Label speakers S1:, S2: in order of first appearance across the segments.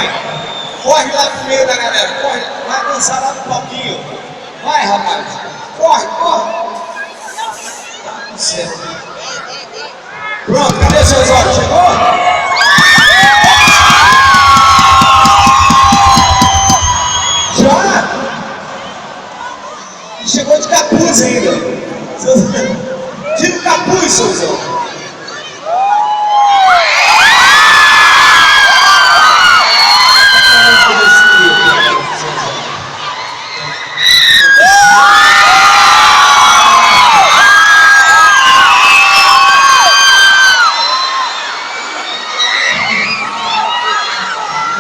S1: vai. Corre lá no meio da galera, corre. Vai dançar lá no palquinho. Vai, rapaz. Corre, corre. Tá certo. Pronto, cadê seus olhos? Chegou? Já? Chegou de capuz ainda. Tira o capuz, Souzão.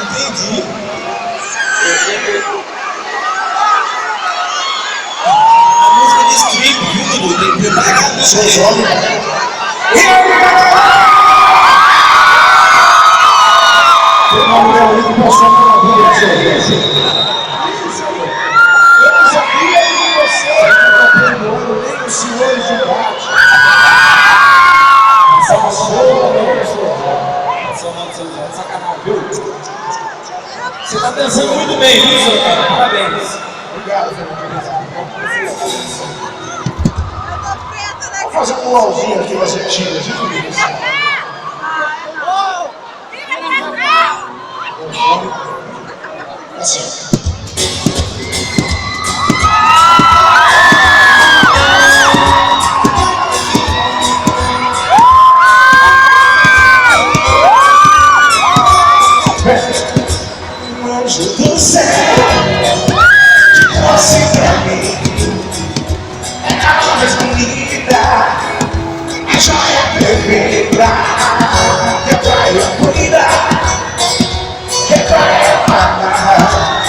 S1: Entendi. A música de strip, viu, Dudu? Tem que preparar os seus olhos.
S2: Tem uma mulher ali que passou na rua de serviço.
S1: Eu não sabia que você estava perdoando nem o senhor de bate. Sacanagem, viu? Você está dançando muito bem, viu, senhor? Parabéns.
S2: Obrigado, Fernando. Vamos fazer um luauzinho aqui, você tira, de tudo isso. Assim.
S1: Anjo do céu, que trouxe pra mim é a mais bonita, a joia perfeita, que atrai a cuida, que atrai a amar,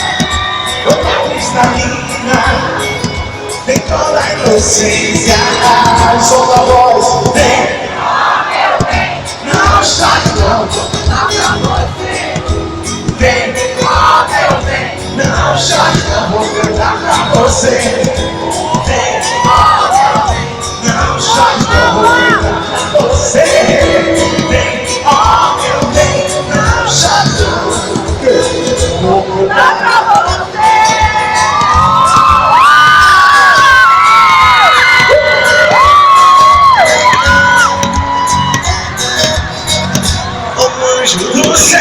S1: toda cristalina, tem toda a inocência, solta a voz, vem, não chore não, vem, não chore, não vou cantar pra você. Vem, não chore, não vou cantar pra você. Vem, ó meu bem, não chore, não vou cantar pra você. O anjo do céu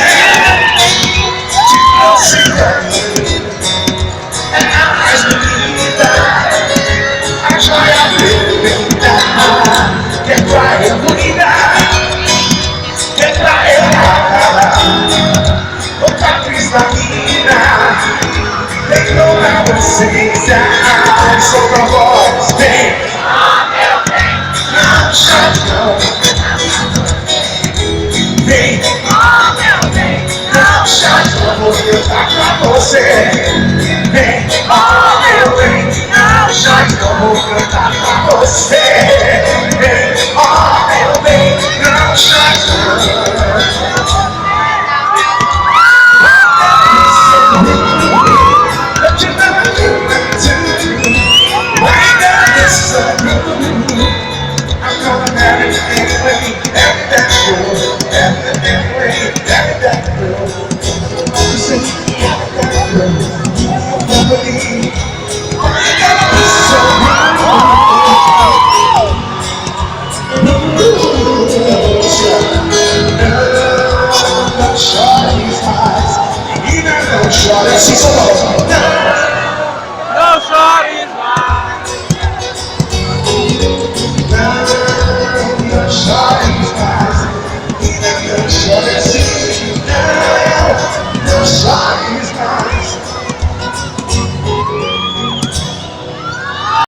S1: te trouxe pra mim. É a mais bonita, a joia perfeita, que atrai a unidade, que atrai a outra cristalina, tem toda a consciência, solta a voz, vem, não chore não, vem, não chore não, vou cantar pra você. Vem, oh meu bem, não chore, não vou cantar pra você. Vem, oh meu bem, não chore, não. I'm gonna marry you anyway, every that girl, every that way, every that girl. You say, every that girl. Nobody, I gotta be so no, shorty's eyes, even though shorty, she's so